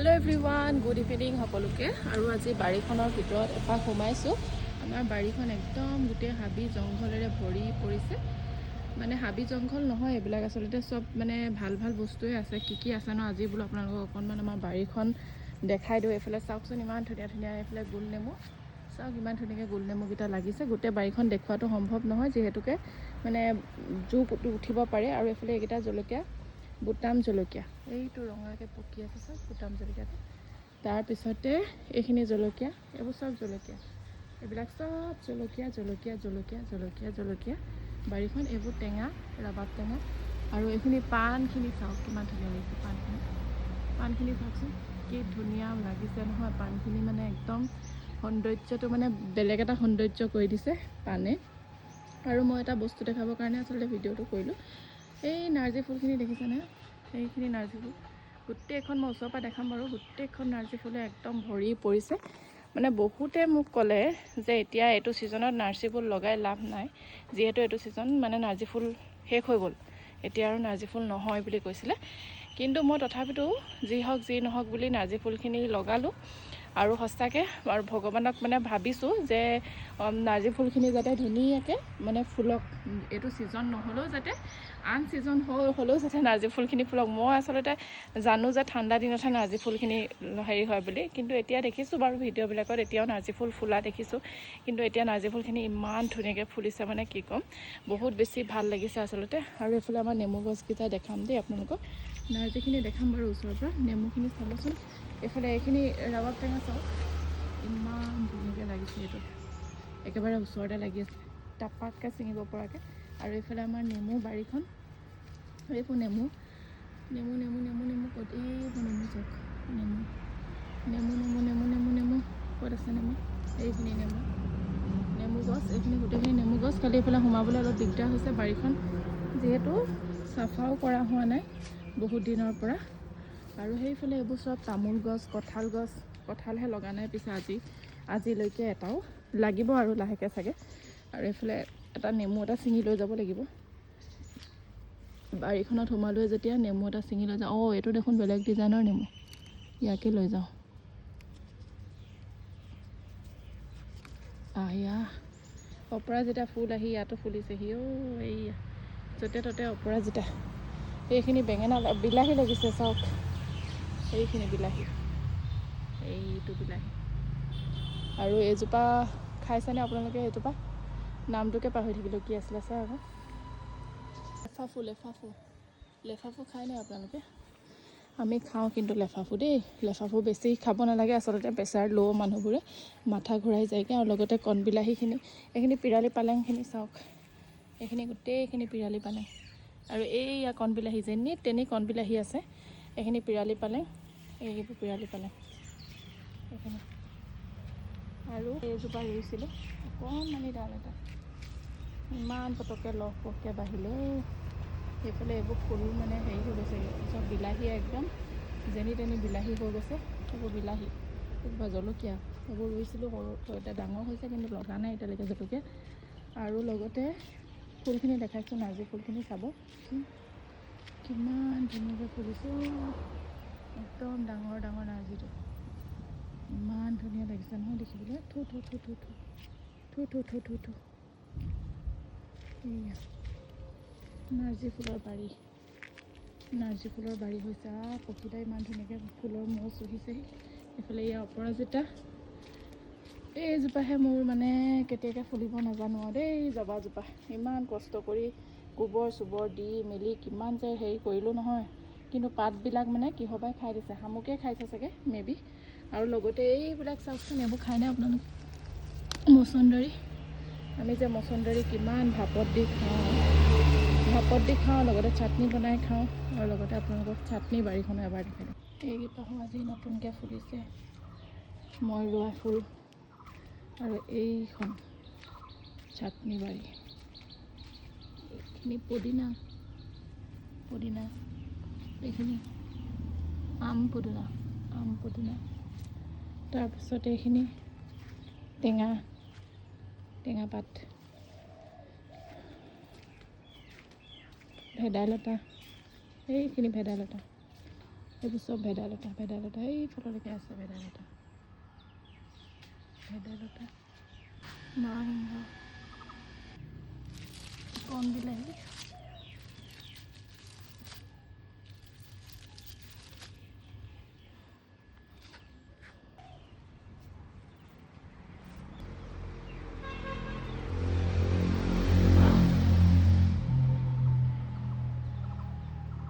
Hello' everyone, good evening সকলোকে। আৰু আজি বাৰীখনৰ ভিতৰত এপাক সোমাইছোঁ। আমাৰ বাৰীখন একদম গোটেই হাবি জংঘলেৰে ভৰি পৰিছে। মানে হাবি জংঘল নহয়, এইবিলাক আচলতে চব মানে ভাল ভাল বস্তুৱে আছে। কি আছে ন, আজি বোলো আপোনালোকক অকণমান আমাৰ বাৰীখন দেখাই দিওঁ। এইফালে চাওকচোন, ইমান ধুনীয়া ধুনীয়া এইফালে গোল নেমু চাওক, ইমান ধুনীয়াকৈ গোল নেমুকেইটা লাগিছে। গোটেই বাৰীখন দেখুৱাটো সম্ভৱ নহয়, যিহেতুকে মানে জোক উঠিব পাৰে। আৰু এইফালে এইকেইটা জলকীয়া, বুটাম জলকীয়া, এইটো ৰঙাকৈ পকি আছে চব বুটাম জলকীয়াটো। তাৰপিছতে এইখিনি জলকীয়া, এইবোৰ চব জলকীয়া, এইবিলাক চব জলকীয়া জলকীয়া জলকীয়া জলকীয়া জলকীয়া। বাৰীখন এইবোৰ টেঙা, ৰবাব টেঙা। আৰু এইখিনি পাণখিনি চাওক, কিমান ধুনীয়া লাগিছে পাণখিনি চাওকচোন, কি ধুনীয়া লাগিছে নহয় পাণখিনি। মানে একদম সৌন্দৰ্যটো মানে বেলেগ এটা সৌন্দৰ্য কৰি দিছে পাণে। আৰু মই এটা বস্তু দেখাবৰ কাৰণে আচলতে ভিডিঅ'টো কৰিলোঁ। এই নাৰ্জী ফুলখিনি দেখিছেনে? এইখিনি নাৰ্জী ফুল গোটেইখন মই ওচৰৰ পৰা দেখাম বাৰু। গোটেইখন নাৰ্জী ফুলে একদম ভৰি পৰিছে। মানে বহুতে মোক ক'লে যে এতিয়া এইটো ছিজনত নাৰ্জী ফুল লগাই লাভ নাই, যিহেতু এইটো ছিজন মানে নাৰ্জী ফুল শেষ হৈ গ'ল, এতিয়া আৰু নাৰ্জী ফুল নহয় বুলি কৈছিলে। কিন্তু মই তথাপিতো যি হওক যি নহওক বুলি নাৰ্জী ফুলখিনি লগালোঁ। আৰু সঁচাকৈ আৰু ভগৱানক মানে ভাবিছোঁ যে নাৰ্জী ফুলখিনি যাতে ধুনীয়াকৈ মানে ফুলক, এইটো ছিজন নহ'লেও যাতে আন ছিজন হ'লেও যাতে নাৰ্জী ফুলখিনি ফুলক। মই আচলতে জানো যে ঠাণ্ডা দিনতহে নাৰ্জী ফুলখিনি হেৰি হয় বুলি, কিন্তু এতিয়া দেখিছোঁ বাৰু ভিডিঅ'বিলাকত এতিয়াও নাৰ্জী ফুল ফুলা দেখিছোঁ। কিন্তু এতিয়া নাৰ্জী ফুলখিনি ইমান ধুনীয়াকৈ ফুলিছে, মানে কি ক'ম, বহুত বেছি ভাল লাগিছে আচলতে। আৰু এইফালে আমাৰ নেমু গছকেইটা দেখাম দেই আপোনালোকক। নাৰ্জীখিনি দেখাম বাৰু ওচৰৰ পৰা, নেমুখিনি চাবচোন। এইফালে এইখিনি ৰবাব টেঙা চাওক, ইমান ধুনীয়াকৈ লাগিছে। এইটো একেবাৰে ওচৰতে লাগি আছে, টাপাককৈ ছিঙিব পৰাকৈ। আৰু এইফালে আমাৰ নেমু বাৰীখন, এইবোৰ নেমু নেমু নেমু নেমু নেমু ক'ত, এইবোৰ নেমু চাওক, নেমু নেমু নেমু নেমু নেমু নেমু ক'ত আছে নেমু? এইখিনি নেমু গছ, এইখিনি গোটেইখিনি নেমু গছ। খালি এইফালে সোমাবলৈ অলপ দিগদাৰ হৈছে বাৰীখন, যিহেতু চাফাও কৰা হোৱা নাই বহুত দিনৰ পৰা। আৰু সেইফালে এইবোৰ চব তামোল গছ, কঁঠাল গছ। কঁঠালহে লগা নাই পিছে আজিলৈকে এটাও, লাগিব আৰু লাহেকৈ চাগে। আৰু এইফালে এটা নেমু এটা ছিঙি লৈ যাব লাগিব। বাৰীখনত সোমালোৱে যেতিয়া নেমু এটা ছিঙি লৈ যাওঁ। এইটো দেখোন বেলেগ ডিজাইনৰ নেমু, ইয়াকে লৈ যাওঁ। এয়া অপৰাজিতা ফুল আহি ইয়াতো ফুলিছেহি। এইয়া য'তে ত'তে অপৰাজিতা। এইখিনি বেঙেনা বিলাহী লাগিছে চাওক, এইখিনি বিলাহী, এইটো বিলাহী। আৰু এইজোপা খাইছেনে আপোনালোকে? এইজোপা নামটোকে পাহৰি থাকিলোঁ, কি আছিলে চাই আকৌ। লেফাফু খাই নাই আপোনালোকে? আমি খাওঁ কিন্তু লেফাফু দেই। লেফাফু বেছি খাব নালাগে আচলতে, প্ৰেছাৰ ল' মানুহবোৰে মাথা ঘূৰাই যায়গৈ। আৰু লগতে কণবিলাহীখিনি, এইখিনি পিৰালি পালেংখিনি চাওক, এইখিনি গোটেইখিনি পিৰালি পালেং। আৰু এইয়া কণবিলাহী, যেনি তেনি কণবিলাহী আছে। এইখিনি পিৰালি পালেং, এইবোৰ পিৰালি পালেং এইখিনি। আৰু এইজোপা ৰুইছিলোঁ, অকণমানি ডাল এটা, ইমান পটককৈ লহপহকৈ বাঢ়িলে। সেইফালে এইবোৰ ফুল মানে হেৰি হৈ গৈছেগৈ, চব বিলাহী, একদম যেনি তেনি বিলাহী হৈ গৈছে। এইবোৰ বিলাহী, এইবোৰ জলকীয়া, এইবোৰ ৰুইছিলোঁ সৰুতে, ডাঙৰ হৈছে কিন্তু লগা নাই এতিয়ালৈকে জলকীয়া। আৰু লগতে ফুলখিনি দেখাইছোঁ, নাৰ্জী ফুলখিনি চাব কিমান ধুনীয়াকৈ ফুলিছে। একদম ডাঙৰ ডাঙৰ নাৰ্জীটো, ইমান ধুনীয়া লাগিছে নহয় দেখিবলৈ। থু থু থু থু থু থু থু থু থু থু। এয়া নাৰ্জী ফুলৰ বাৰী, নাৰ্জী ফুলৰ বাৰী হৈছে। পখিলা ইমান ধুনীয়াকৈ ফুলৰ মৌ চুহিছেহি। এইফালে এয়া অপৰাজিতা, এইজোপাহে মোৰ মানে কেতিয়াকৈ ফুলিব নাজানো আৰু দেই। জবাজোপা ইমান কষ্ট কৰি গোবৰ চোবৰ দি মেলি কিমান যে হেৰি কৰিলোঁ নহয়, কিন্তু পাতবিলাক মানে কিহবাই খাই দিছে, শামুকে খাইছে চাগে মেবি। আৰু লগতে এইবিলাক চাওকচোন, এইবোৰ খায়নে আপোনালোকে? মচন্দৰী, আমি যে মচন্দৰী কিমান ভাপত দি খাওঁ, লগতে চাটনি বনাই খাওঁ। আৰু লগতে আপোনালোকক চাটনি বাৰীখনো এবাৰ দেখাই দিওঁ। এইকেইটাও আজি নতুনকৈ ফুলিছে, মই ৰোৱা ফুল। আৰু এইখন চাটনি বাৰী, এইখিনি পুদিনা, এইখিনি আম পুদিনা। তাৰপিছত এইখিনি টেঙা পাত, ভেদাইলতা, এইখিনি ভেদাইলতা। এইবোৰ চব ভেদাইলতা এইফাললৈকে আছে ভেদাইলতা নৰসিংহ কণ বিলাহী